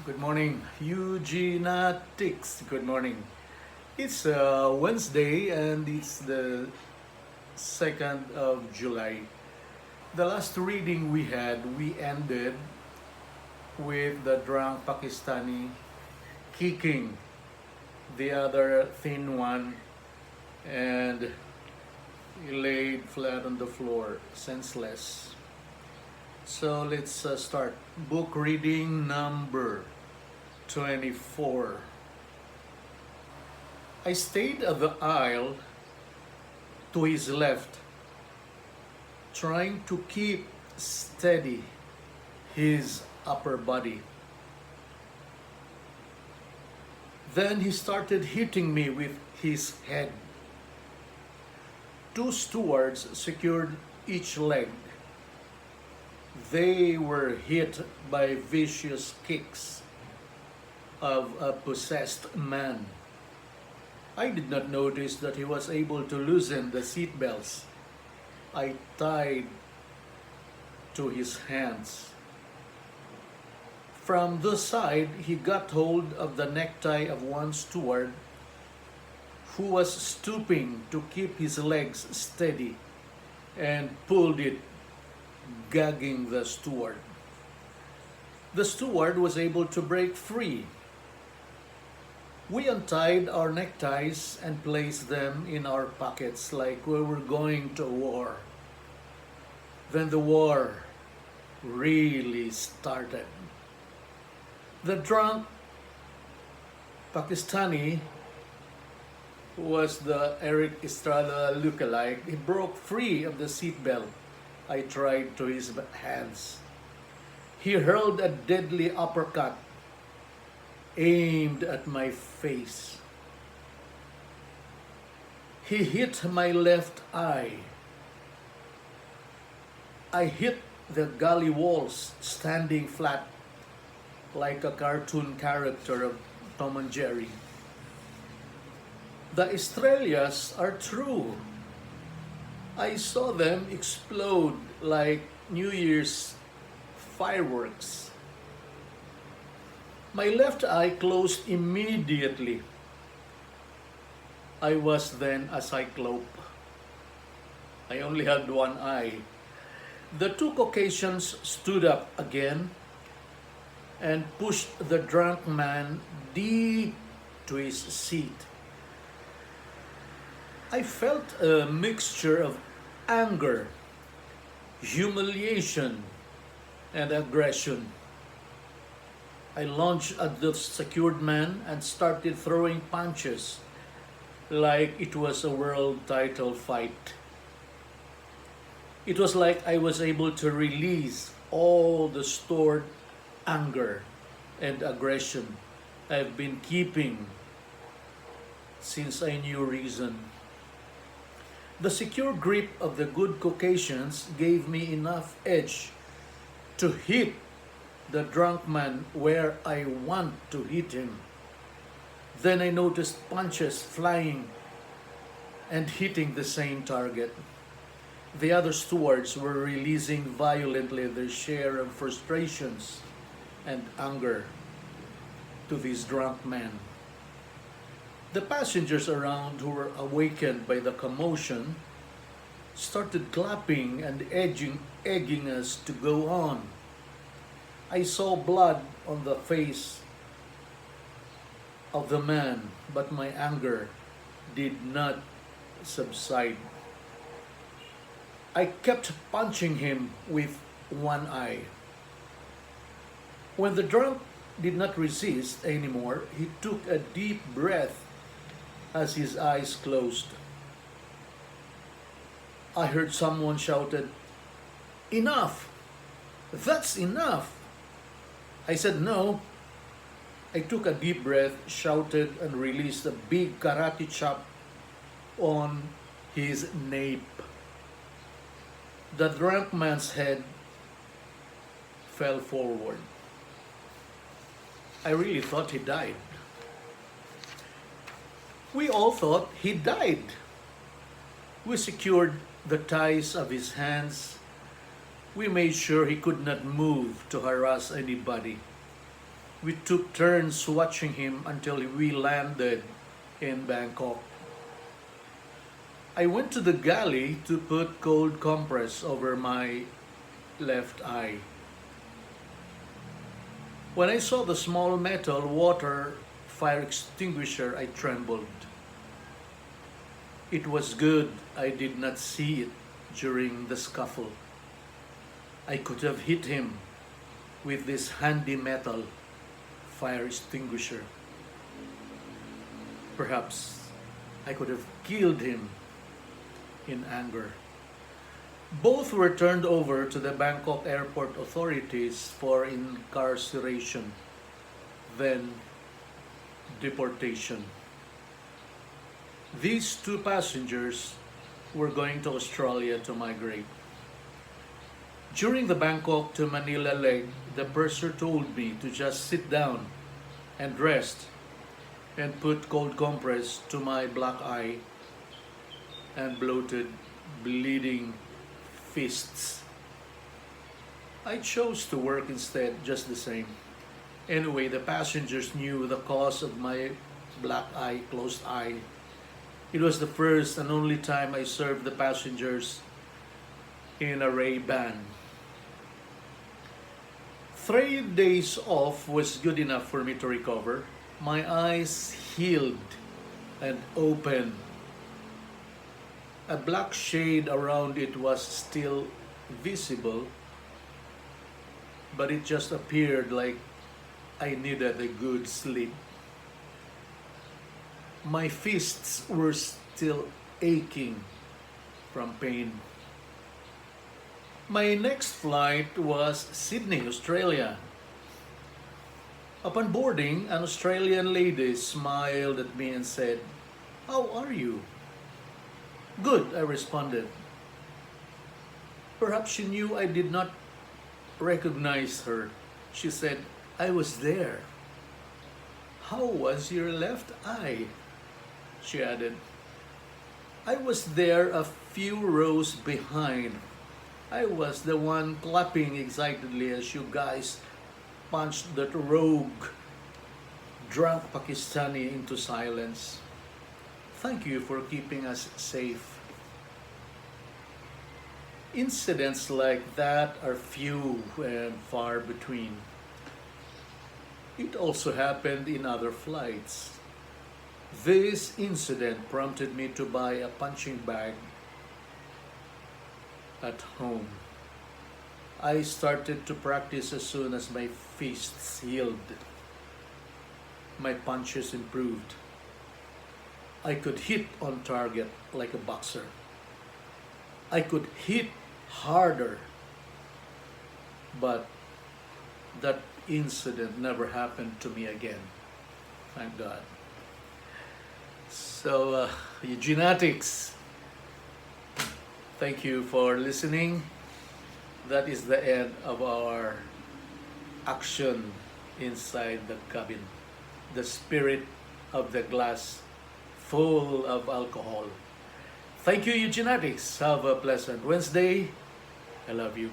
Good morning, Eugenatics. Good morning. It's Wednesday and it's the 2nd of July. The last reading we ended with the drunk Pakistani kicking the other thin one and he laid flat on the floor, senseless. So let's start. Book reading number 24. I stayed at the aisle to his left, trying to keep steady his upper body. Then he started hitting me with his head. Two stewards secured each leg. They were hit by vicious kicks of a possessed man. I did not notice that he was able to loosen the seat belts I tied to his hands. From the side, he got hold of the necktie of one steward who was stooping to keep his legs steady and pulled it, gagging the steward. The steward was able to break free. We untied our neckties and placed them in our pockets like we were going to war. Then the war really started. The drunk Pakistani, who was the Eric Estrada lookalike, he broke free of the seatbelt I tried to his hands. He hurled a deadly uppercut aimed at my face. He hit my left eye. I hit the galley walls standing flat like a cartoon character of Tom and Jerry. The estrellas are true. I saw them explode like New Year's fireworks. My left eye closed immediately. I was then a cyclope. I only had one eye. The two Caucasians stood up again and pushed the drunk man deep to his seat. I felt a mixture of anger, humiliation, and aggression. I lunged at the secured man and started throwing punches like it was a world title fight. It was like I was able to release all the stored anger and aggression I've been keeping since I knew reason. The secure grip of the good Caucasians gave me enough edge to hit the drunk man where I want to hit him. Then I noticed punches flying and hitting the same target. The other stewards were releasing violently their share of frustrations and anger to this drunk man. The passengers around who were awakened by the commotion started clapping and egging us to go on. I saw blood on the face of the man, but my anger did not subside. I kept punching him with one eye. When the drunk did not resist anymore, he took a deep breath as his eyes closed. I heard someone shouted, "Enough! That's enough!" I said no. I took a deep breath, shouted, and released a big karate chop on his nape. The drunk man's head fell forward. I really thought he died. We all thought he died. We secured the ties of his hands. We made sure he could not move to harass anybody. We took turns watching him until we landed in Bangkok. I went to the galley to put cold compress over my left eye. When I saw the small metal water fire extinguisher, I trembled. It was good I did not see it during the scuffle. I could have hit him with this handy metal fire extinguisher. Perhaps I could have killed him in anger. Both were turned over to the Bangkok airport authorities for incarceration, then deportation. These two passengers were going to Australia to migrate. During the Bangkok to Manila leg, the purser told me to just sit down and rest and put cold compress to my black eye and bloated, bleeding fists. I chose to work instead just the same. Anyway, the passengers knew the cause of my black eye, closed eye. It was the first and only time I served the passengers in a Ray-Ban. 3 days off was good enough for me to recover. My eyes healed and opened. A black shade around it was still visible, but it just appeared like I needed a good sleep. My fists were still aching from pain. My next flight was Sydney, Australia. Upon boarding, an Australian lady smiled at me and said, "How are you?" "Good," I responded. Perhaps she knew I did not recognize her. She said, "I was there." "How was your left eye?" she added. "I was there a few rows behind. I was the one clapping excitedly as you guys punched that rogue, drunk Pakistani into silence. Thank you for keeping us safe." Incidents like that are few and far between. It also happened in other flights. This incident prompted me to buy a punching bag at home. I started to practice as soon as my fists healed. My punches improved. I could hit on target like a boxer. I could hit harder. But that incident never happened to me again. Thank God. So, Eugenetics, thank you for listening. That is the end of our action inside the cabin. The spirit of the glass full of alcohol. Thank you, Eugenetics. Have a pleasant Wednesday. I love you.